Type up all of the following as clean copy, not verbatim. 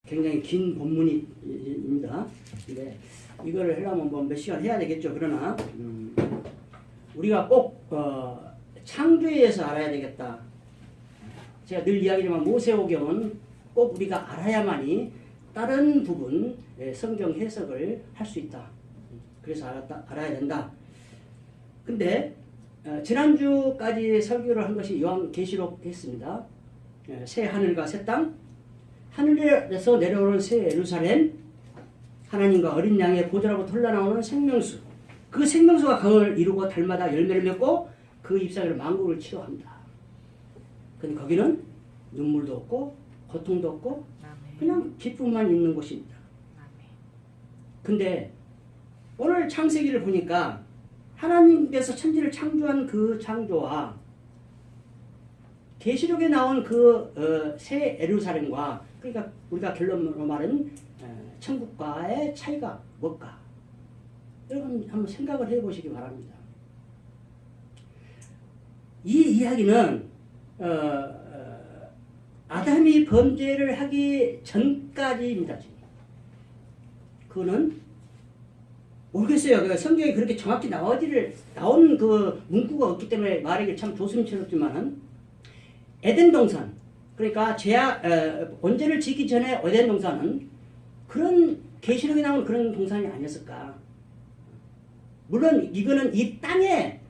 굉장히 긴 본문입니다. 근데 이걸 하려면 뭐 몇 시간 해야 되겠죠. 그러나 우리가 꼭 창조에 의해서 알아야 되겠다. 제가 늘 이야기하지만 모세오경은 꼭 우리가 알아야만이 다른 부분 성경 해석을 할 수 있다. 그래서 알아야 된다. 근데 지난주까지 설교를 한 것이 요한계시록 했습니다. 새 하늘과 새 땅, 하늘에서 내려오는 새 예루살렘, 하나님과 어린 양의 보좌로부터 흘러나오는 생명수, 그 생명수가 강을 이루고 달마다 열매를 맺고 그 잎사귀로 만국을 치료합니다. 근데 거기는 눈물도 없고 고통도 없고 그냥 기쁨만 있는 곳입니다. 근데 오늘 창세기를 보니까 하나님께서 천지를 창조한 그 창조와 계시록에 나온 그 새 예루살렘과, 그러니까 우리가 결론으로 말하는 천국과의 차이가 뭘까? 여러분 한번 생각을 해보시기 바랍니다. 이 이야기는 아담이 범죄를 하기 전까지입니다. 지금. 그거는 모르겠어요. 성경에 그렇게 정확히 나온 그 문구가 없기 때문에 말하기 참 조심스럽지만은 에덴 동산, 그러니까 언제를 지기 전에 에덴 동산은 그런 계시록에 나오는 그런 동산이 아니었을까? 물론 이거는 이 땅에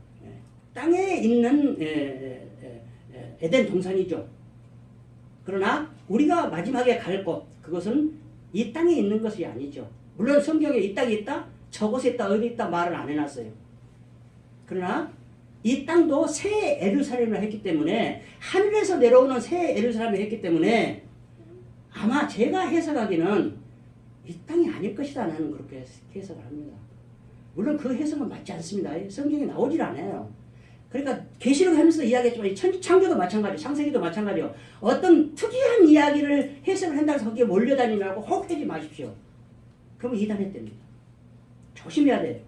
있는 에덴 동산이죠. 그러나 우리가 마지막에 갈 곳, 그것은 이 땅에 있는 것이 아니죠. 물론 성경에 이 땅이 있다, 저곳에 있다, 어디 있다 말을 안 해놨어요. 그러나 이 땅도 새 예루살렘을 했기 때문에, 하늘에서 내려오는 새 예루살렘을 했기 때문에 아마 제가 해석하기는 이 땅이 아닐 것이다 나는 그렇게 해석을 합니다. 물론 그 해석은 맞지 않습니다. 성경에 나오질 않아요. 그러니까 계시록 하면서 이야기했지만 천지창조도 마찬가지, 창세기도 마찬가지요. 어떤 특이한 이야기를 해석을 한다고 해서 거기에 몰려다니라고 혹하지 마십시오. 그러면 이단했답니다. 조심해야 돼요.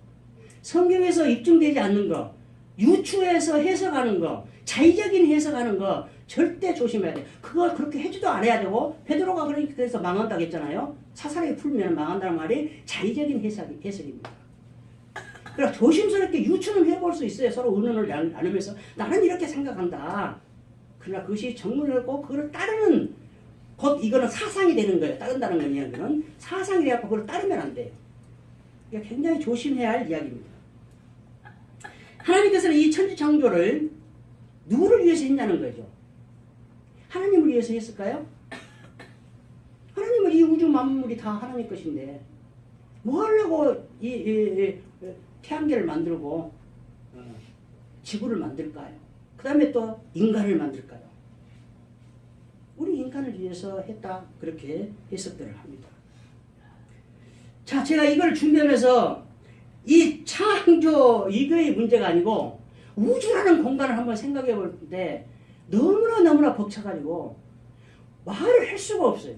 성경에서 입증되지 않는 거, 유추해서 해석하는 거, 자의적인 해석하는 거 절대 조심해야 돼요. 그거 그렇게 해지도 않아야 되고, 베드로가 그래서 망한다고 했잖아요. 사사하게 풀면 망한다는 말이 자의적인 해석입니다. 그러니까 조심스럽게 유추는 해볼 수 있어요. 서로 의논을 나누면서 나는 이렇게 생각한다. 그러나 그것이 정문이고 그걸 따르는, 곧 이거는 사상이 되는 거예요. 따른다는 건 이야기는 사상이 되어서 그걸 따르면 안 돼요. 그러니까 굉장히 조심해야 할 이야기입니다. 하나님께서는 이 천지창조를 누구를 위해서 했냐는 거죠. 하나님을 위해서 했을까요? 하나님은 이 우주 만물이 다 하나님 것인데 뭐 하려고 이 태양계를 만들고 지구를 만들까요? 그 다음에 또 인간을 만들까요? 우리 인간을 위해서 했다, 그렇게 해석들을 합니다. 자, 제가 이걸 준비하면서 이 창조 이거의 문제가 아니고 우주라는 공간을 한번 생각해 볼 때 너무나 벅차가지고 말을 할 수가 없어요.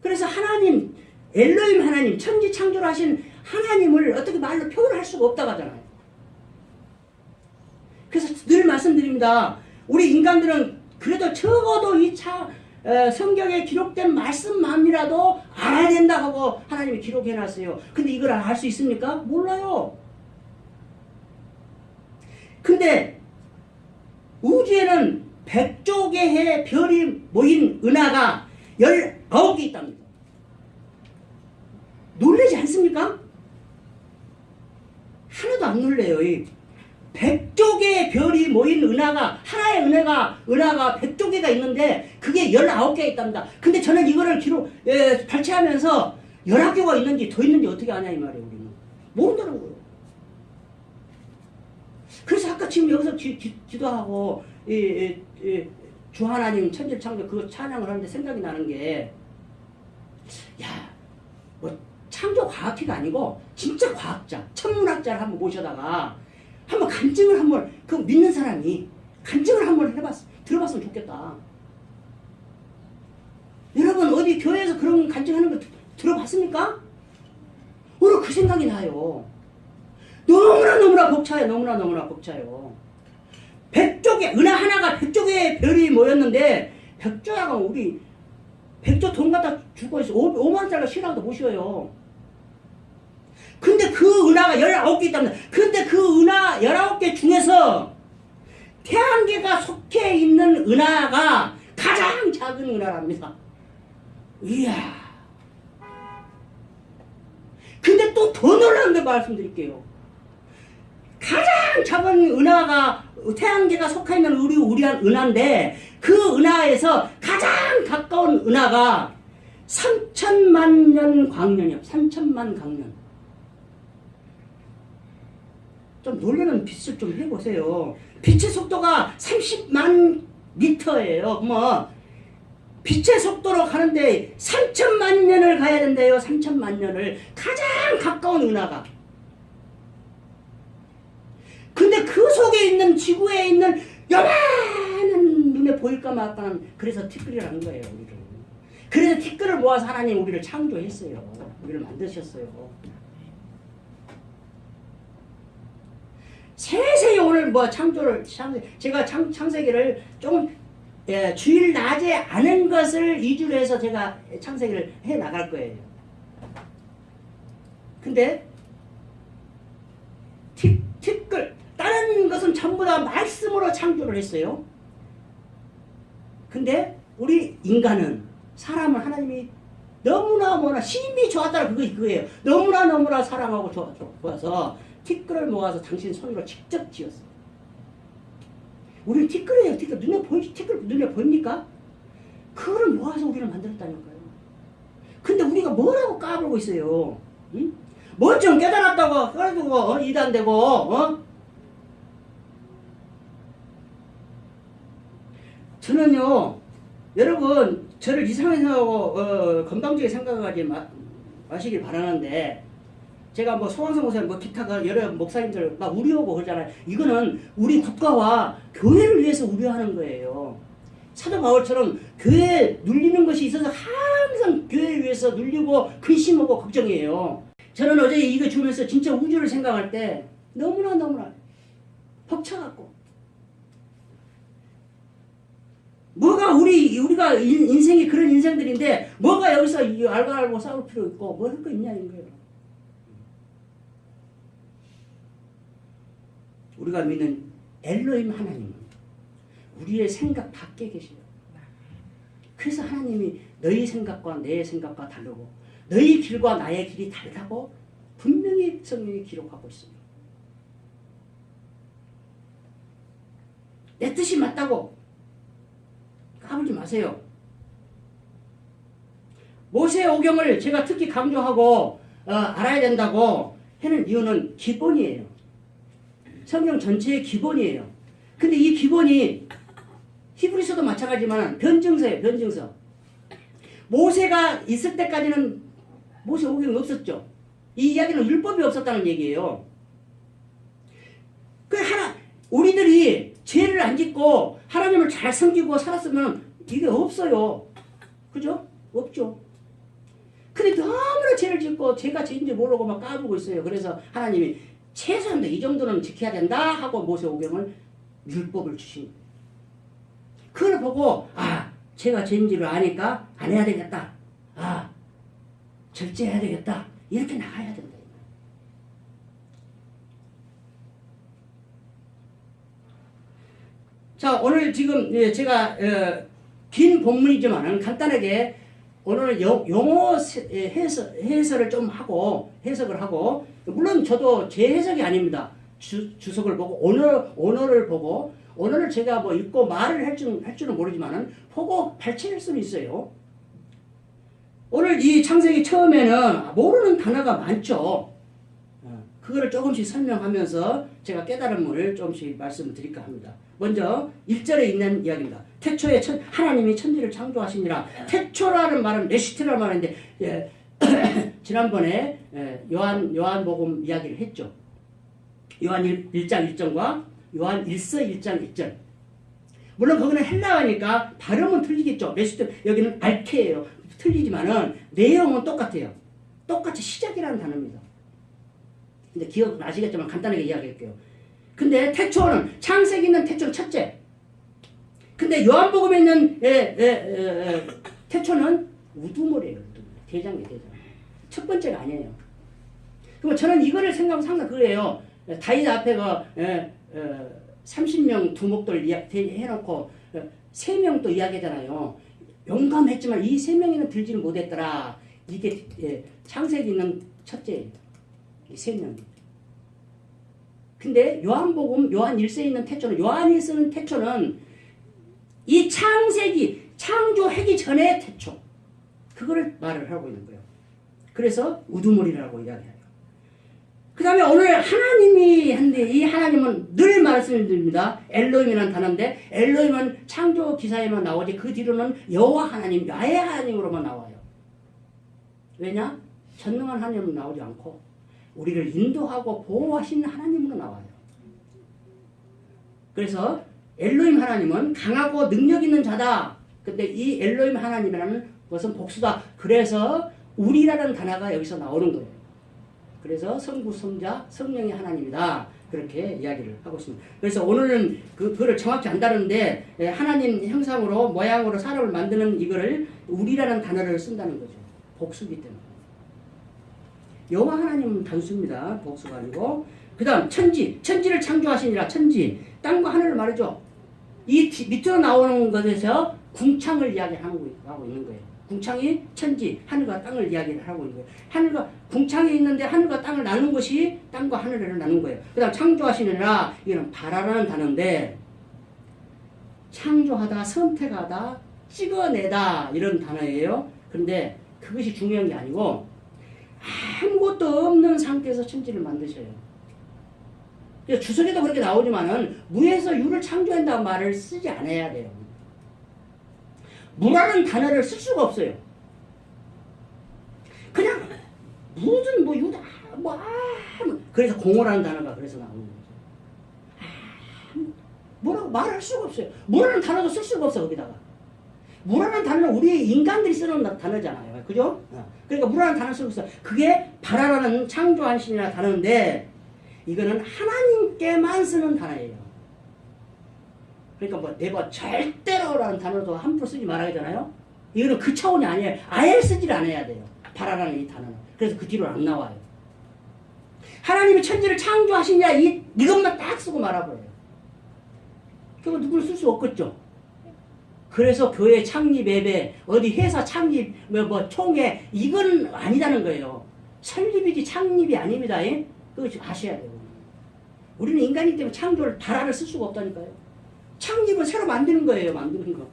그래서 하나님, 엘로힘 하나님, 천지 창조를 하신 하나님을 어떻게 말로 표현할 수가 없다고 하잖아요. 그래서 늘 말씀드립니다. 우리 인간들은 그래도 적어도 이 성경에 기록된 말씀만이라도 알아야 된다 하고 하나님이 기록해놨어요. 근데 이걸 알 수 있습니까? 몰라요. 근데 우주에는 100조 개의 별이 모인 은하가 19개 있답니다. 놀라지 않습니까? 하나도 안 놀래요. 100조 개의 별이 모인 은하가, 하나의 은하가 100조 개가 있는데 그게 19개가 있답니다. 근데 저는 이거를 발췌하면서 19개가 있는지 더 있는지 어떻게 아냐 이 말이에요. 우리는 모른다는 거예요. 그래서 아까 지금 여기서 기도하고 주 하나님 천지창조 그거 찬양을 하는데 생각이 나는 게, 뭐 창조 과학회가 아니고 진짜 과학자, 천문학자를 한번 모셔다가 한번 간증을 그 믿는 사람이 간증을 한번 들어봤으면 좋겠다. 여러분 어디 교회에서 그런 간증하는 거 들어봤습니까? 오늘 그 생각이 나요. 너무나 벅차요. 너무나 벅차요. 100조 개, 은하 하나가 100조 개의 별이 모였는데 100조야가 우리 백조 돈 갖다 주고 있어. 5만 원짜리 신랑도 모셔요. 근데 그 은하가 19개 있답니다. 근데 그 은하 19개 중에서 태양계가 속해 있는 은하가 가장 작은 은하랍니다. 이야. 근데 또 더 놀라운 게 말씀드릴게요. 가장 작은 은하가 태양계가 속해 있는 우리 은하인데 그 은하에서 가장 가까운 은하가 3천만 년 광년이요. 3천만 광년. 좀 놀라는 빛을 좀 해보세요. 빛의 속도가 30만 미터예요. 뭐 빛의 속도로 가는데 3천만 년을 가야 된대요. 3천만 년을. 가장 가까운 은하가. 근데 그 속에 있는 지구에 있는 요만한 눈에 보일까 말까는 그래서 티끌이라는 거예요. 우리를. 그래서 티끌을 모아서 하나님 우리를 창조했어요. 우리를 만드셨어요. 세세히 오늘 뭐 제가 창세기를 조금 주일 낮에 아는 것을 위주로 해서 제가 창세기를 해 나갈 거예요. 근데 티끌 다른 것은 전부 다 말씀으로 창조를 했어요. 근데 우리 인간은 사람을 하나님이 너무나 심히 좋았다는 그거예요. 너무나 사랑하고 좋아서 티끌을 모아서 당신 손으로 직접 지었어요. 우리는 티끌이에요. 티끌. 티끌 눈에 보입니까? 그거를 모아서 우리를 만들었다니까요. 근데 우리가 뭐라고 까불고 있어요? 응? 뭐 좀 깨달았다고 그래가지고 이단되고 저는요, 여러분 저를 이상하게 생각하고 건방지게 생각하지 마시길 바라는데, 제가 뭐 소환성 목사님 뭐 기타가 여러 목사님들 막 우려하고 그러잖아요. 이거는 우리 국가와 교회를 위해서 우려하는 거예요. 사도 바울처럼 교회에 눌리는 것이 있어서 항상 교회를 위해서 눌리고 근심하고 걱정이에요. 저는 어제 이거 주면서 진짜 우주를 생각할 때 너무나 벅차갖고, 뭐가 우리가 인생이 그런 인생들인데 뭐가 여기서 알고 싸울 필요 있고 뭐 할 거 있냐 이런 거예요. 우리가 믿는 엘로힘 하나님은 우리의 생각 밖에 계셔요. 그래서 하나님이 너희 생각과 내 생각과 다르고 너희 길과 나의 길이 다르다고 분명히 성경이 기록하고 있습니다. 내 뜻이 맞다고 까불지 마세요. 모세의 오경을 제가 특히 강조하고 알아야 된다고 하는 이유는 기본이에요. 성경 전체의 기본이에요. 근데 이 기본이 히브리서도 마찬가지지만 변증서예요. 변증서. 모세가 있을 때까지는 모세 오경이 없었죠. 이 이야기는 율법이 없었다는 얘기예요. 우리들이 죄를 안 짓고 하나님을 잘 섬기고 살았으면 이게 없어요. 그죠? 없죠. 근데 너무나 죄를 짓고 죄가 죄인지 모르고 막 까불고 있어요. 그래서 하나님이 최소한 이 정도는 지켜야 된다 하고 모세오경을 율법을 주신 거예요. 그걸 보고 제가 죄인지를 아니까 안 해야 되겠다. 절제해야 되겠다. 이렇게 나가야 된다. 자, 오늘 지금 제가 긴 본문이지만 간단하게 오늘 용어 해설을 좀 하고 해석을 하고, 물론 저도 제 해석이 아닙니다. 주석을 보고 언어를 보고, 언어를 제가 뭐 읽고 말을 할 줄은 모르지만은 보고 발췌할 수는 있어요. 오늘 이 창세기 처음에는 모르는 단어가 많죠. 그거를 조금씩 설명하면서 제가 깨달음을 조금씩 말씀을 드릴까 합니다. 먼저 1절에 있는 이야기입니다. 태초에 하나님이 천지를 창조하시니라. 태초라는 말은 레시트라는 말인데 지난번에 요한복음 이야기를 했죠. 요한 1장 1절과 요한 1서 1장 1절. 물론 거기는 헬라어니까 발음은 틀리겠죠. 레시트 여기는 알케예요. 틀리지만은 내용은 똑같아요. 똑같이 시작이라는 단어입니다. 근데 기억나시겠지만 간단하게 이야기할게요. 근데 태초는 창세기 있는 태초는 첫째. 근데 요한복음에 있는 태초는 우두머리예요. 우두머리. 대장이에요. 대장. 첫 번째가 아니에요. 그럼 저는 이거를 생각하면 상당 그래요. 다윗 앞에 30명 두목들 해놓고 3명 또 이야기하잖아요. 용감했지만 이 3명에는 들지를 못했더라. 이게 창세기 있는 첫째예요. 이 3명. 근데 요한복음 요한 1세에 있는 태초는 요한이 쓰는 태초는 이 창세기 창조하기 전에 태초 그거를 말을 하고 있는 거예요. 그래서 우두머리라고 이야기해요. 그 다음에 오늘 하나님이 한데 이 하나님은 늘 말씀드립니다. 엘로힘이라는 단어인데 엘로힘은 창조 기사에만 나오지 그 뒤로는 여호와 하나님, 야훼 하나님으로만 나와요. 왜냐? 전능한 하나님은 나오지 않고 우리를 인도하고 보호하시는 하나님으로 나와요. 그래서 엘로힘 하나님은 강하고 능력 있는 자다. 근데 이 엘로힘 하나님이라는 것은 복수다. 그래서 우리라는 단어가 여기서 나오는 거예요. 그래서 성부, 성자, 성령의 하나님이다. 그렇게 이야기를 하고 있습니다. 그래서 오늘은 그거를 정확히 안 다루는데 하나님 형상으로 모양으로 사람을 만드는 이거를 우리라는 단어를 쓴다는 거죠. 복수기 때문에. 여호와 하나님은 단수입니다. 복수가 아니고. 그 다음 천지를 창조하시니라. 천지, 땅과 하늘을 말이죠. 이 밑으로 나오는 것에서 궁창을 이야기하고 있는 거예요. 궁창이 천지, 하늘과 땅을 이야기를 하고 있는 거예요. 하늘과 궁창이 있는데 하늘과 땅을 나눈 것이 땅과 하늘을 나눈 거예요. 그 다음 창조하시느라 이거는 바라라는 단어인데 창조하다, 선택하다, 찍어내다 이런 단어예요. 그런데 그것이 중요한 게 아니고 아무것도 없는 상태에서 천지를 만드셔요. 그래서 주석에도 그렇게 나오지만은 무에서 유를 창조한다는 말을 쓰지 않아야 돼요. 무라는 단어를 쓸 수가 없어요. 그냥 무슨 유다 그래서 공허라는 단어가 그래서 나오는 거죠. 뭐라고 말할 수가 없어요. 무라는 단어도 쓸 수가 없어 거기다가. 무라는 단어는 우리 인간들이 쓰는 단어잖아요. 그죠? 그러니까 무라는 단어를 쓰고 있어. 그게 바라라는 창조한 신이라는 단어인데 이거는 하나님께만 쓰는 단어예요. 그러니까 네버 절대로라는 단어도 함부로 쓰지 말아야잖아요. 이거는 그 차원이 아니에요. 아예 쓰질 않아야 돼요. 바라라는 이 단어는. 그래서 그 뒤로 안 나와요. 하나님이 천지를 창조하시냐 이것만 딱 쓰고 말아버려요. 그거 누구를 쓸 수 없겠죠. 그래서 교회 창립 예배, 어디 회사 창립, 총회 이건 아니다는 거예요. 설립이지 창립이 아닙니다. 그거 아셔야 돼요. 우리는 인간이기 때문에 창조를 바라를 쓸 수가 없다니까요. 창립은 새로 만드는 거예요. 만드는 거.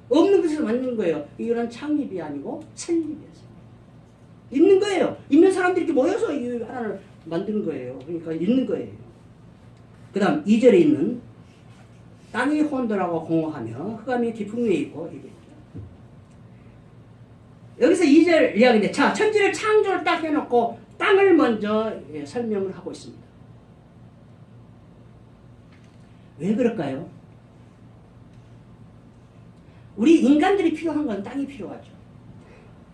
없는 것에서 만드는 거예요. 이거는 창립이 아니고 설립이었어요. 있는 거예요. 있는 사람들이 이렇게 모여서 이 하나를 만드는 거예요. 그러니까 있는 거예요. 그 다음 2절에 있는 땅이 혼돈하고 공허하며 흑암이 깊은 위에 있고 이게 여기서 2절 이야기인데 자 천지를 창조를 딱 해놓고 땅을 먼저 설명을 하고 있습니다. 왜 그럴까요? 우리 인간들이 필요한 건 땅이 필요하죠.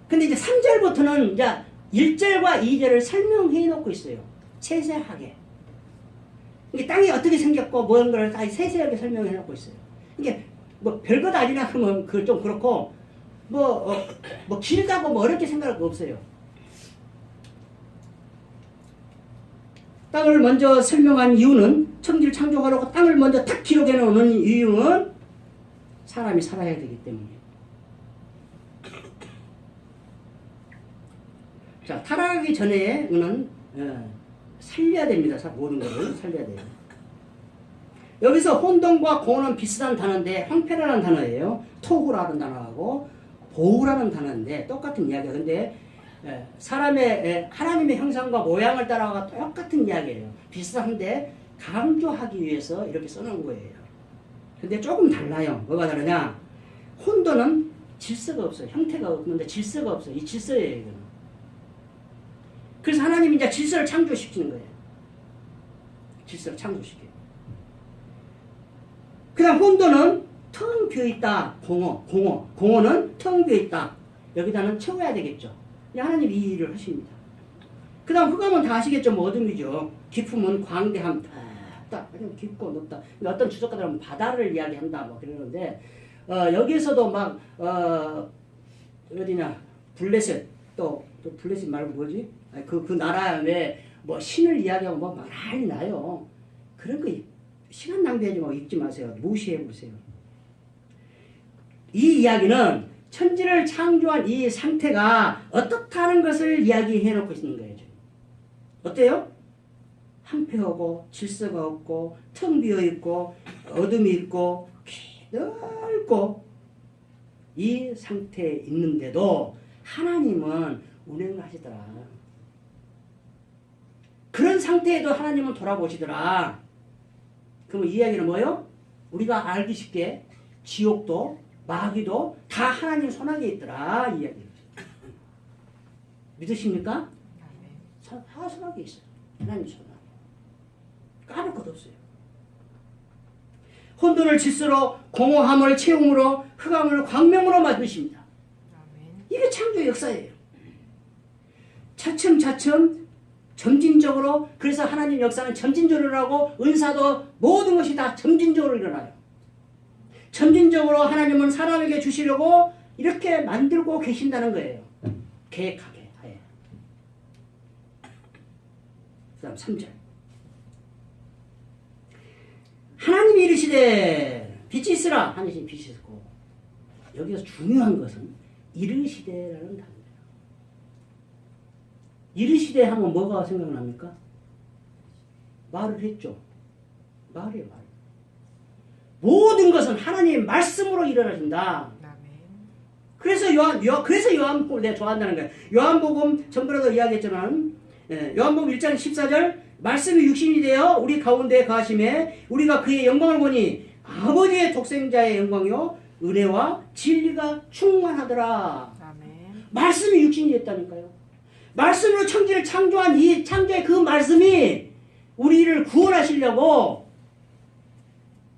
근데 이제 3절부터는 이제 1절과 2절을 설명해 놓고 있어요. 세세하게. 이게 땅이 어떻게 생겼고 뭔 걸 다 세세하게 설명해 놓고 있어요. 이게 별것 아니라 그러면 그 좀 그렇고 길다고 어렵게 생각할 거 없어요. 땅을 먼저 설명한 이유는 천지를 창조하려고 땅을 먼저 탁 기록해 놓는 이유는 사람이 살아야 되기 때문이에요. 자, 타락하기 전에는 살려야 됩니다. 모든 것을 살려야 돼요. 여기서 혼돈과 공허는 비슷한 단어인데 황폐라는 단어예요. 토후라는 단어하고 보후라는 단어인데 똑같은 이야기야. 근데 사람의 하나님의 형상과 모양을 따라가 똑같은 이야기예요. 비슷한데 강조하기 위해서 이렇게 써놓은 거예요. 근데 조금 달라요. 뭐가 다르냐? 혼돈은 질서가 없어요. 형태가 없는데 질서가 없어요. 이 질서예요. 이거는. 그래서 하나님이 이제 질서를 창조시키는 거예요. 질서를 창조시켜요. 그 다음 혼돈은 텅 비어있다. 공허는 텅 비어있다. 여기다는 채워야 되겠죠. 하나님이 이 일을 하십니다. 그 다음 흑암은 다 아시겠죠? 어둠이죠. 깊음은 광대함. 딱 깊고 높다. 어떤 주석가들은 바다를 이야기한다. 그러는데 여기에서도 어디냐 블레셋 또 블레셋 말고 뭐지? 그 나라 왜 뭐 신을 이야기하고 뭐 많이 나요. 그런 거 시간 낭비하지 말고 읽지 마세요. 무시해 보세요. 이 이야기는 천지를 창조한 이 상태가 어떻다는 것을 이야기해 놓고 있는 거예요. 어때요? 한패하고 질서가 없고 텅 비어 있고 어둠이 있고 넓고 이 상태에 있는데도 하나님은 운행하시더라. 그런 상태에도 하나님은 돌아보시더라. 그럼 이 이야기는 뭐예요? 우리가 알기 쉽게 지옥도 마귀도 다 하나님 손아귀에 있더라. 이 이야기죠. 믿으십니까? 다 손아귀에 있어요. 하나님 손아귀. 까볼 것 없어요. 혼돈을 질서로 공허함을 채움으로 흑암을 광명으로 만드십니다. 이게 창조의 역사예요. 차츰차츰 점진적으로 그래서 하나님 역사는 점진적으로 일어나고 은사도 모든 것이 다 점진적으로 일어나요. 점진적으로 하나님은 사람에게 주시려고 이렇게 만들고 계신다는 거예요. 계획하게 하에. 그 다음 3절. 하나님이 이르시되 빛이 있으라. 하나님이 빛이 있고 여기서 중요한 것은 이르시되라는 단어예요. 이르시되 하면 뭐가 생각납니까? 말을 했죠. 말이에요. 말. 모든 것은 하나님의 말씀으로 일어나신다. 그래서 요한복음을 내가 좋아한다는 거예요. 요한복음 전번에도 이야기했지만 요한복음 1장 14절 말씀이 육신이 되어 우리 가운데 거하심에 우리가 그의 영광을 보니 아버지의 독생자의 영광이요 은혜와 진리가 충만하더라. 아멘. 말씀이 육신이 됐다니까요. 말씀으로 천지를 창조한 이 창조의 그 말씀이 우리를 구원하시려고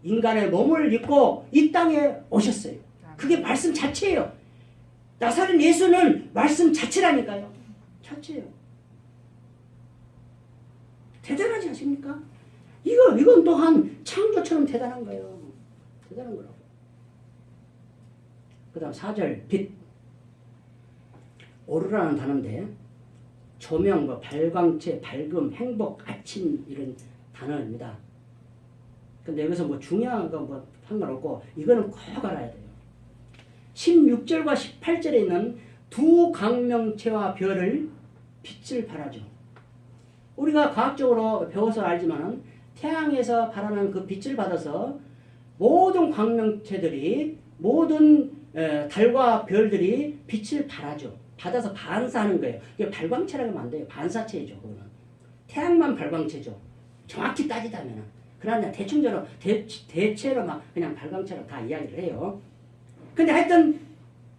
인간의 몸을 입고 이 땅에 오셨어요. 그게 말씀 자체예요. 나사렛 예수는 말씀 자체라니까요. 자체예요. 대단하지 않습니까? 이건 또한 창조처럼 대단한 거예요. 대단한 거라고. 그 다음 4절 빛. 오르라는 단어인데 조명, 발광체, 밝음, 행복, 아침 이런 단어입니다. 근데 여기서 뭐 중요한 거 상관없고 이거는 꼭 알아야 돼요. 16절과 18절에 있는 두 광명체와 별을 빛을 발하죠. 우리가 과학적으로 배워서 알지만 태양에서 발하는 그 빛을 받아서 모든 광명체들이 모든 달과 별들이 빛을 발하죠. 받아서 반사하는 거예요. 이게 발광체라고 하면 안 돼요. 반사체죠. 그거는. 태양만 발광체죠. 정확히 따지자면. 그러나 대체로 막 그냥 발광체로 다 이야기를 해요. 근데 하여튼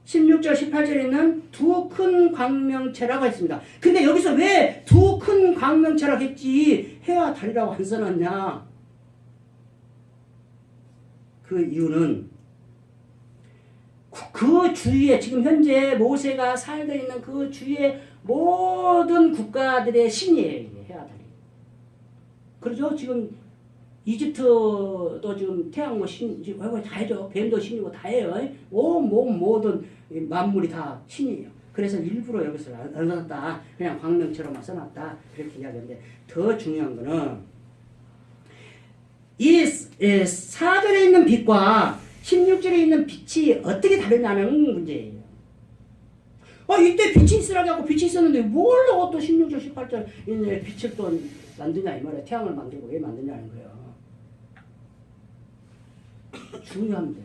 16절 18절에 있는 두 큰 광명체라고 했습니다. 근데 여기서 왜 두 큰 광명체라고 했지 해와 달이라고 안 써놨냐? 그 이유는 그 주위에 지금 현재 모세가 살고 있는 그 주위에 모든 국가들의 신이에요. 해와 달이. 그렇죠? 지금 이집트도 지금 태양 신, 다 해죠. 뱀도 신이고 다 해요. 모든 만물이 다 신이에요. 그래서 일부러 여기서 안 써놨다. 그냥 광명처럼만 써놨다. 그렇게 이야기하는데 더 중요한 거는 이 4절에 있는 빛과 16절에 있는 빛이 어떻게 다르냐는 문제예요. 이때 빛이 있으라고 하고 빛이 있었는데 뭘 또 16절 18절 빛을 또 만드냐 이 말이에요. 태양을 만들고 왜 만드냐는 거예요. 중요합니다.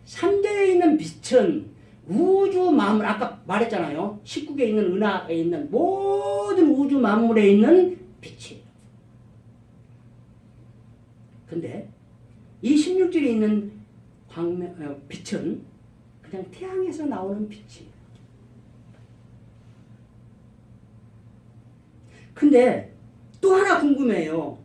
3대에 있는 빛은 우주 만물, 아까 말했잖아요. 19개에 있는 은하에 있는 모든 우주 만물에 있는 빛이에요. 근데 이 16절에 있는 빛은 그냥 태양에서 나오는 빛이에요. 근데 또 하나 궁금해요.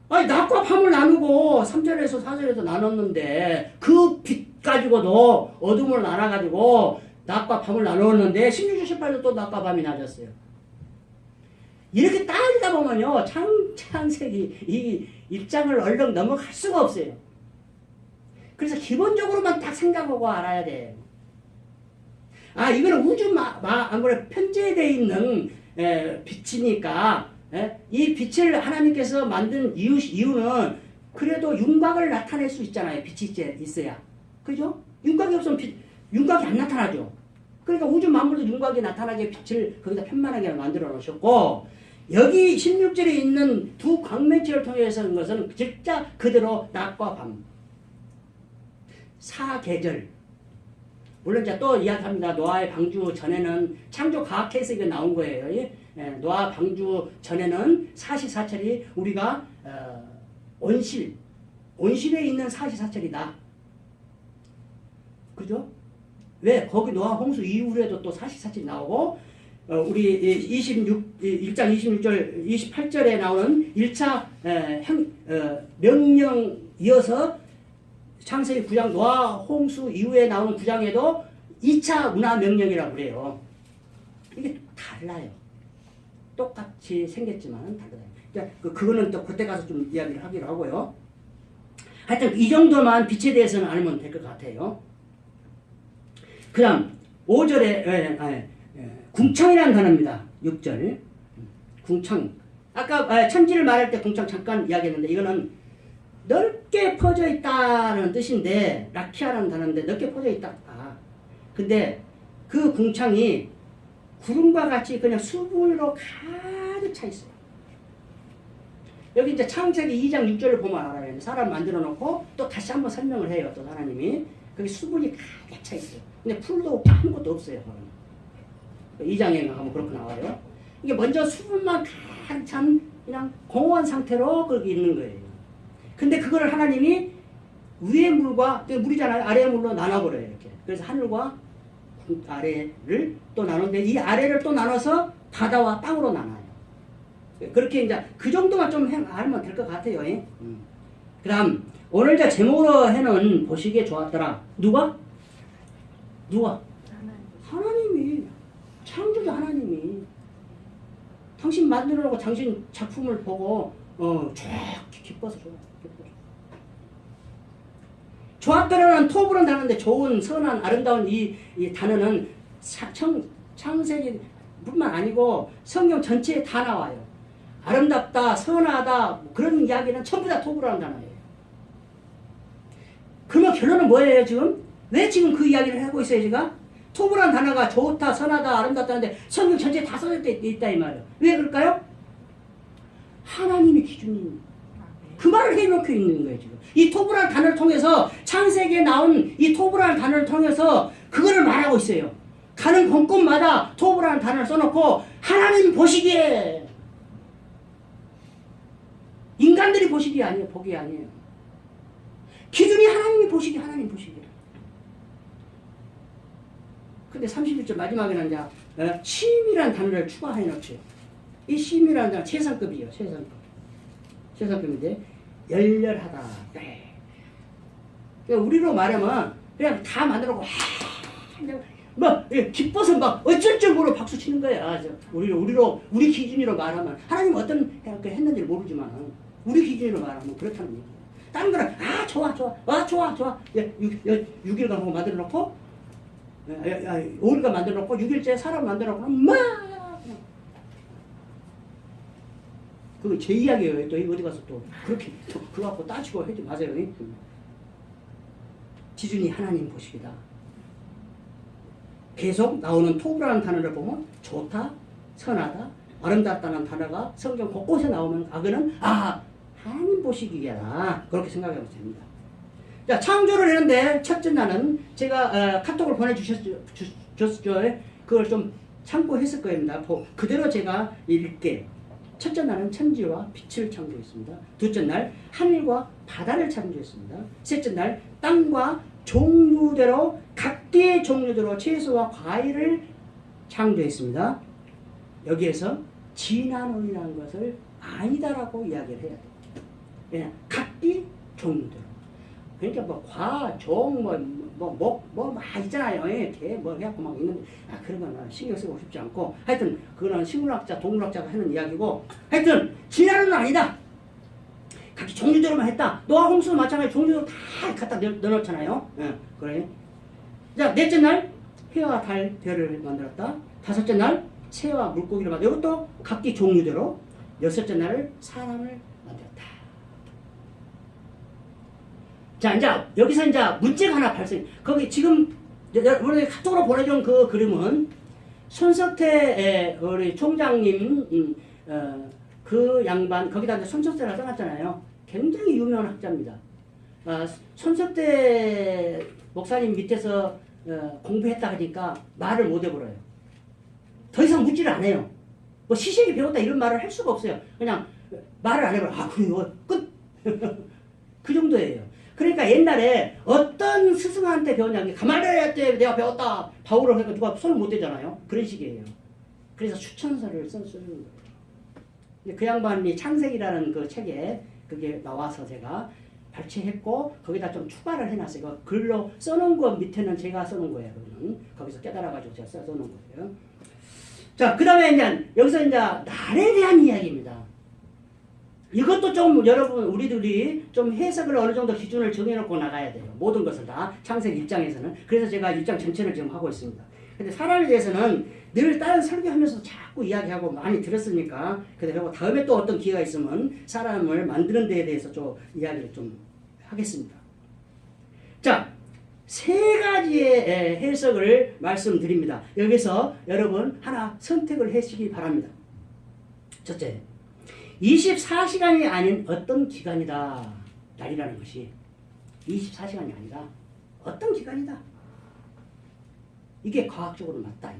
낮과 밤을 나누고 3절에서 4절에서 나눴는데 그 빛 가지고도 어둠을 나눠가지고 낮과 밤을 나누었는데 16절 18절 또 낮과 밤이 낮았어요. 이렇게 따지다 보면요 창세기 이 입장을 얼른 넘어갈 수가 없어요. 그래서 기본적으로만 딱 생각하고 알아야 돼요. 아, 이거는 아무래도 편재되어 있는 빛이니까 이 빛을 하나님께서 만든 이유는 그래도 윤곽을 나타낼 수 있잖아요. 빛이 있어야. 그죠? 윤곽이 없으면 윤곽이 안 나타나죠. 그러니까 우주 만물도 윤곽이 나타나게 빛을 거기다 편만하게 만들어 놓으셨고, 여기 16절에 있는 두 광명체를 통해서 한 것은 진짜 그대로 낮과 밤, 사계절. 물론 이제 또 이야기합니다. 노아의 방주 전에는 창조과학회에서 이게 나온 거예요. 노아 방주 전에는 사시사철이 우리가 온실에 있는 사시사철이다. 그죠? 왜? 거기 노아 홍수 이후에도 또 사시사철이 나오고, 우리 1장 26절, 28절에 나오는 1차 명령 이어서 창세기 9장 노아 홍수 이후에 나오는 9장에도 2차 문화 명령이라고 그래요. 이게 달라요. 똑같이 생겼지만 달라요. 그거는 또 그때 가서 좀 이야기를 하기로 하고요. 하여튼 이 정도만 빛에 대해서는 알면 될 것 같아요. 그 다음 5절에 궁창이라는 단어입니다. 6절 궁창. 아까 천지를 말할 때 궁창 잠깐 이야기했는데, 이거는 넓게 퍼져 있다는 뜻인데, 라키아라는 단어인데 넓게 퍼져 있다. 근데 그 궁창이 구름과 같이 그냥 수분으로 가득 차 있어요. 여기 이제 창세기 2장 6절을 보면 알아요. 사람 만들어 놓고 또 다시 한번 설명을 해요. 또 하나님이. 거기 수분이 가득 차 있어요. 근데 풀도 아무것도 없어요. 2장에 가면 그렇게 나와요. 이게 먼저 수분만 가득 찬 그냥 공허한 상태로 거기 있는 거예요. 근데 그거를 하나님이 위의 물과, 물이잖아요. 아래의 물로 나눠버려요. 이렇게. 그래서 하늘과 아래를 또 나누는데, 이 아래를 또 나눠서 바다와 땅으로 나눠요. 그렇게 이제 그 정도만 좀 알면 될 것 같아요. 그 다음, 오늘 저 제목으로 해놓은 보시기에 좋았더라. 누가? 하나님이. 창조주 하나님이. 당신 만들어놓고 당신 작품을 보고 쫙 기뻐서 좋아. 좋았더라는 톱으로 다는데 좋은, 선한, 아름다운 이 단어는 창세기 뿐만 아니고 성경 전체에 다 나와요. 아름답다, 선하다, 그런 이야기는 전부 다 톱으로 하는 단어예요. 그러면 결론은 뭐예요, 지금? 왜 지금 그 이야기를 하고 있어요, 제가? 톱으로 하는 단어가 좋다, 선하다, 아름답다는데 성경 전체에 다 써져 있다 이 말이에요. 왜 그럴까요? 하나님이 기준입니다. 그 말을 해놓고 있는 거예요, 지금. 이 토브라는 단어를 통해서, 창세기에 나온 이 토브라는 단어를 통해서 그거를 말하고 있어요. 가는 곳곳마다 토브라는 단어를 써놓고, 하나님 보시기에, 인간들이 보시기 아니에요, 보기 아니에요. 기준이 하나님이 보시기, 하나님 보시기. 근데 31절 마지막에는 이제, 심이라는 단어를 추가해 놓죠. 이 심이라는 단어 최상급이에요, 최상급인데, 열렬하다. 그러니까 우리로 말하면 그냥 다 만들어놓고 막 기뻐서 막 어쩔 줄 모르고 박수 치는 거야. 우리 기준으로 말하면, 하나님 어떤 했는지 모르지만 우리 기준으로 말하면 그렇다는 얘기예요. 다른 거는 좋아. 6일간 하고 만들어놓고 5일간 만들어놓고 6일째 사람 만들어놓고 막 그거 제 이야기예요. 또 어디 가서 또 그렇게 그거 갖고 따지고 하지 마세요. 기준이 하나님 보시기다. 계속 나오는 토브라는 단어를 보면 좋다, 선하다, 아름답다는 단어가 성경 곳곳에 나오면 그거는 하나님 보시기야. 그렇게 생각하면 됩니다. 자, 창조를 했는데 첫째 날은 제가 카톡을 보내주셨죠. 그걸 좀 참고했을 겁니다. 그대로 제가 읽게. 첫째 날은 천지와 빛을 창조했습니다. 둘째 날 하늘과 바다를 창조했습니다. 셋째 날 땅과 종류대로 각기의 종류대로 채소와 과일을 창조했습니다. 여기에서 진화론이라는 것을 아니다라고 이야기를 해야 돼요. 그냥 각기 종류대로. 그러니까 있잖아요. 개 해갖고 막 있는데, 그런 건 신경 쓰고 싶지 않고, 하여튼, 그거는 식물학자, 동물학자가 하는 이야기고, 하여튼, 진화론은 아니다! 각기 종류대로만 했다. 노아 홍수도 마찬가지 종류대로 다 갖다 넣어놓잖아요. 그래. 자, 넷째 날, 해와 달, 별을 만들었다. 다섯째 날 새와 물고기를 만들었다. 이것도 각기 종류대로. 여섯째 날을 사람을 만들었다. 자, 이제 여기서 이제 문제가 하나 발생. 거기 지금 우리 카톡으로 보내준 그 그림은 손석태 우리 총장님 그 양반 거기다 이제 손석태라 써놨잖아요. 굉장히 유명한 학자입니다. 손석태 목사님 밑에서 공부했다 하니까 말을 못 해버려요. 더 이상 묻지를 않아요. 뭐 시식이 배웠다 이런 말을 할 수가 없어요. 그냥 말을 안 해버려요. 그리고 끝. 그 정도예요. 그러니까 옛날에 어떤 스승한테 배웠냐면 가말리엘 때 내가 배웠다. 바울을 하니까 누가 손을 못 대잖아요. 그런 식이에요. 그래서 추천서를 쓰는 거예요. 그 양반이 창세기라는 그 책에 그게 나와서 제가 발췌했고 거기다 좀 추가를 해놨어요. 글로 써놓은 거 밑에는 제가 써놓은 거예요. 그거는. 거기서 깨달아가지고 제가 써놓은 거예요. 자, 그 다음에 이제 여기서 이제 날에 대한 이야기입니다. 이것도 좀 여러분 우리들이 좀 해석을 어느 정도 기준을 정해놓고 나가야 돼요. 모든 것을 다 창세기 1장에서는. 그래서 제가 1장 전체를 지금 하고 있습니다. 근데 사람에 대해서는 늘 다른 설교하면서 자꾸 이야기하고 많이 들었으니까 그리고 다음에 또 어떤 기회가 있으면 사람을 만드는 데에 대해서 좀 이야기를 좀 하겠습니다. 자, 세 가지의 해석을 말씀드립니다. 여기서 여러분 하나 선택을 하시기 바랍니다. 첫째, 24시간이 아닌 어떤 기간이다. 날이라는 것이 24시간이 아니라 어떤 기간이다. 이게 과학적으로 맞다.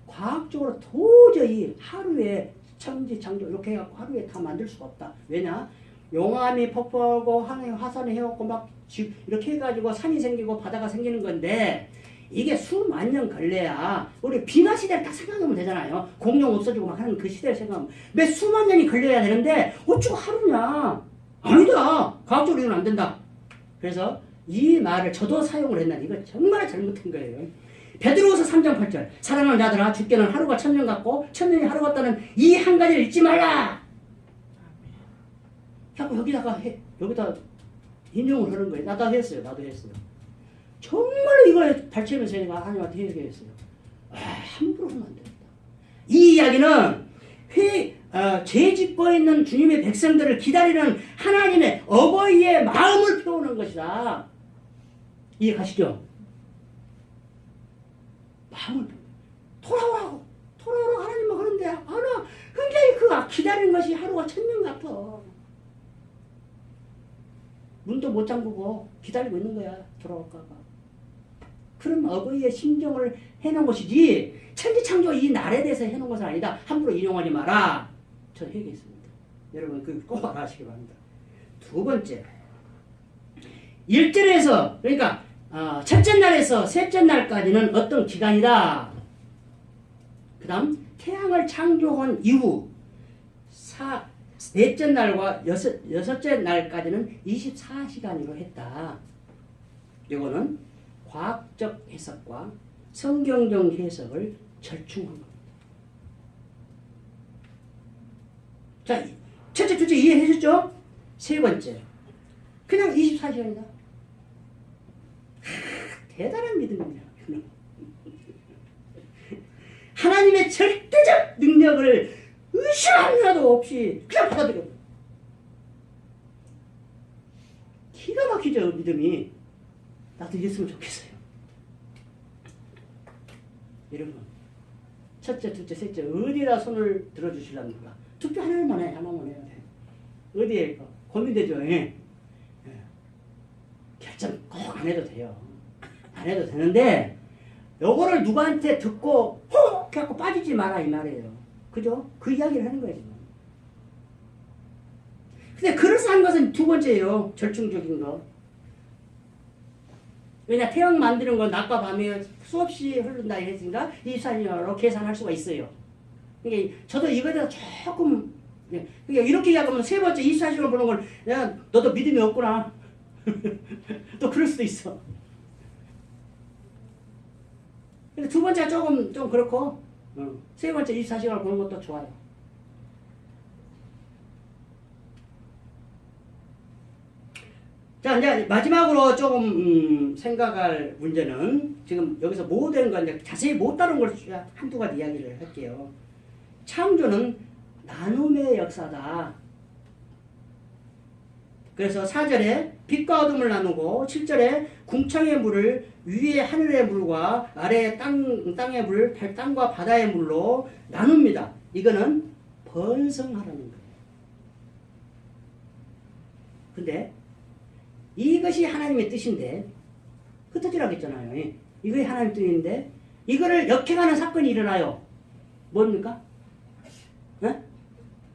과학적으로 도저히 하루에 천지창조 이렇게 해갖고 하루에 다 만들 수가 없다. 왜냐? 용암이 폭포하고 화산이 해갖고 막 이렇게 해가지고 산이 생기고 바다가 생기는 건데 이게 수만 년 걸려야 우리 빙하 시대를 딱 생각하면 되잖아요. 공룡 없어지고 막 하는 그 시대를 생각하면 몇 수만 년이 걸려야 되는데 어쩌고 하루냐. 아니다. 과학적으로 이건 안 된다. 그래서 이 말을 저도 사용을 했는데 이거 정말 잘못한 거예요. 베드로후서 3장 8절 사랑하는 자들아 주께는 하루가 천년 같고 천년이 하루 같다는 이 한 가지를 잊지 말라. 자꾸 여기다 인용을 하는 거예요. 나도 했어요. 정말 이걸 발췌하면서 제가 하나님한테 얘기했어요. 함부로 하면 안 된다. 이 이야기는 죄 짓고 있는 주님의 백성들을 기다리는 하나님의 어버이의 마음을 표현하는 것이다. 이해가시죠? 마음을 돌아오라고 하나님은 하는데 하나 굉장히 그 기다리는 것이 하루가 천년 같아. 문도 못 잠그고 기다리고 있는 거야. 돌아올까봐. 그런 어버이의 심정을 해놓은 것이지 천지창조 이 날에 대해서 해놓은 것은 아니다. 함부로 인용하지 마라. 저 얘기했습니다. 여러분 그 꼭 알아주시기 바랍니다. 두 번째 1절에서 그러니까 첫째 날에서 셋째 날까지는 어떤 기간이다. 그 다음 태양을 창조한 이후 넷째 날과 여섯째 날까지는 24시간으로 했다. 이거는 과학적 해석과 성경적 해석을 절충한 겁니다. 자, 첫째, 둘째 이해하셨죠? 세 번째, 그냥 24시간이다. 대단한 믿음입니다. 하나님의 절대적 능력을 의심 하나도 없이 그냥 받아들여. 기가 막히죠, 믿음이. 나도 이랬으면 좋겠어요. 여러분, 첫째, 둘째, 셋째 어디다 손을 들어주시랍니까? 투표 하나만 해야 돼. 어디에 고민되죠? 예. 결정 꼭 안 해도 돼요. 안 해도 되는데 요거를 누구한테 듣고 혹 해갖고 빠지지 마라 이 말이에요. 그죠? 그 이야기를 하는 거예요 지금. 근데 그래서 한 것은 두 번째예요. 절충적인 거. 왜냐 태양 만드는 건 낮과 밤에 수없이 흐른다 이랬으니까 24시간으로 계산할 수가 있어요. 그러니까 저도 이거에 대해서 조금 그러니까 이렇게 이야기하면 세 번째 24시간 보는 걸 야 너도 믿음이 없구나. 또 그럴 수도 있어. 근데 두 번째가 조금 좀 그렇고 세 번째 24시간을 보는 것도 좋아요. 자 자, 이제 마지막으로 조금 생각할 문제는 지금 여기서 모든 건 이제 자세히 못 다룬 걸 한두 가지 이야기를 할게요. 창조는 나눔의 역사다. 그래서 4절에 빛과 어둠을 나누고 7절에 궁창의 물을 위에 하늘의 물과 아래의 땅의 물, 땅과 바다의 물로 나눕니다. 이거는 번성하라는 거예요. 근데 이것이 하나님의 뜻인데 흩어지라고 했잖아요. 이것이 하나님의 뜻인데 이거를 역행하는 사건이 일어나요. 뭡니까? 네?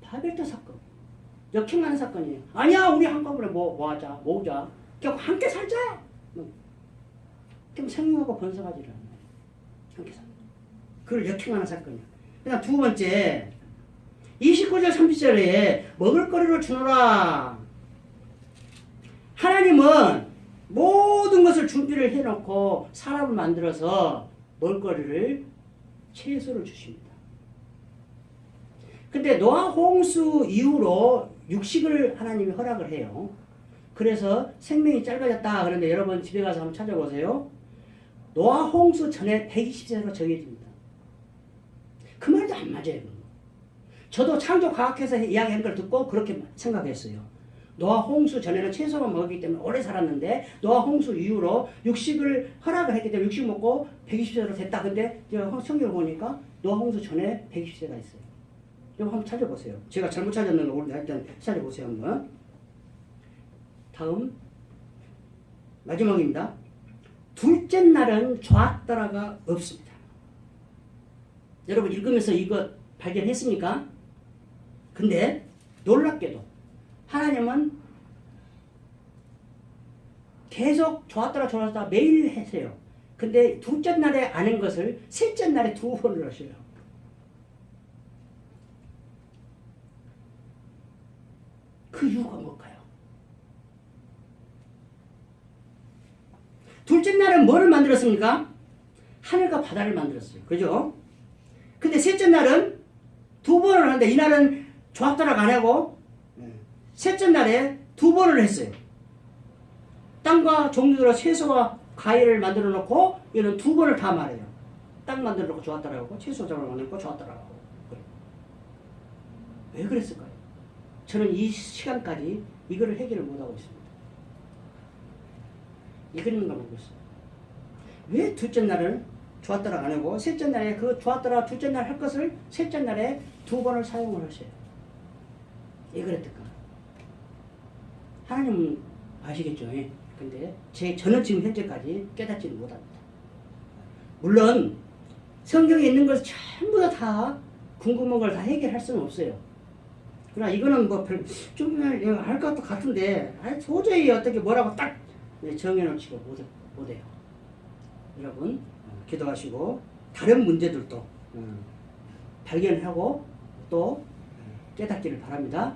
바벨탑 사건. 역행하는 사건이에요. 아니야, 우리 한꺼번에 뭐 하자, 모으자. 결국 함께 살자. 그럼 생명하고 번성하지를 않아요. 함께 살자. 그걸 역행하는 사건이에요. 그다음 두 번째, 29절 30절에 먹을 거리를 주노라. 하나님은 모든 것을 준비를 해놓고 사람을 만들어서 먹을거리를 채소를 주십니다. 근데 노아 홍수 이후로 육식을 하나님이 허락을 해요. 그래서 생명이 짧아졌다. 그런데 여러분 집에 가서 한번 찾아보세요. 노아 홍수 전에 120세로 정해집니다. 그 말도 안 맞아요. 저도 창조과학회에서 이야기한 걸 듣고 그렇게 생각했어요. 노아 홍수 전에는 채소만 먹었기 때문에 오래 살았는데 노아 홍수 이후로 육식을 허락을 했기 때문에 육식 먹고 120세로 됐다. 근데 성경을 보니까 노아 홍수 전에 120세가 있어요. 이거 한번 찾아보세요. 제가 잘못 찾았는 거 일단 찾아보세요 한번. 다음 마지막입니다. 둘째 날은 좋았더라가 없습니다. 여러분 읽으면서 이거 발견했습니까? 근데 놀랍게도 하나님은 계속 좋았더라 매일 하세요. 근데 둘째 날에 아는 것을 셋째 날에 2번을 하셔요. 그 이유가 뭘까요? 둘째 날은 뭐를 만들었습니까? 하늘과 바다를 만들었어요. 그죠? 근데 셋째 날은 2번을 하는데 이날은 좋았더라가 안 하고 셋째 날에 2번을 했어요. 땅과 종류로 채소와 과일을 만들어 놓고 이는 2번을 다 말해요. 땅 만들어 놓고 좋았더라고, 채소 잡아 놓고 좋았더라고. 왜 그랬을까요? 저는 이 시간까지 이거를 해결을 못하고 있습니다. 이거는가 모르겠어요. 왜 둘째 날은 좋았더라 안 하고 셋째 날에 그 좋았더라 둘째 날 할 것을 셋째 날에 2번을 사용을 하셔요. 왜 그랬을까? 하나님은 아시겠죠? 근데 저는 지금 현재까지 깨닫지는 못합니다. 물론 성경에 있는 것을 전부 다 궁금한 걸 다 해결할 수는 없어요. 그러나 이거는 뭐 좀 할 것도 같은데 도저히 어떻게 뭐라고 딱 정해놓지가 못해요. 여러분 기도하시고 다른 문제들도 발견하고 또 깨닫기를 바랍니다.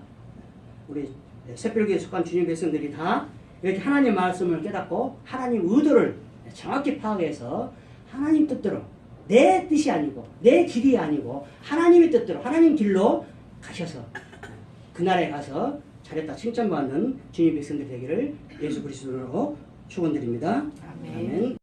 우리 새벽에 속한 주님 백성들이 다 이렇게 하나님 말씀을 깨닫고 하나님 의도를 정확히 파악해서 하나님 뜻대로 내 뜻이 아니고 내 길이 아니고 하나님의 뜻대로 하나님 길로 가셔서 그날에 가서 잘했다 칭찬받는 주님 백성들 되기를 예수 그리스도로 축원드립니다. 아멘.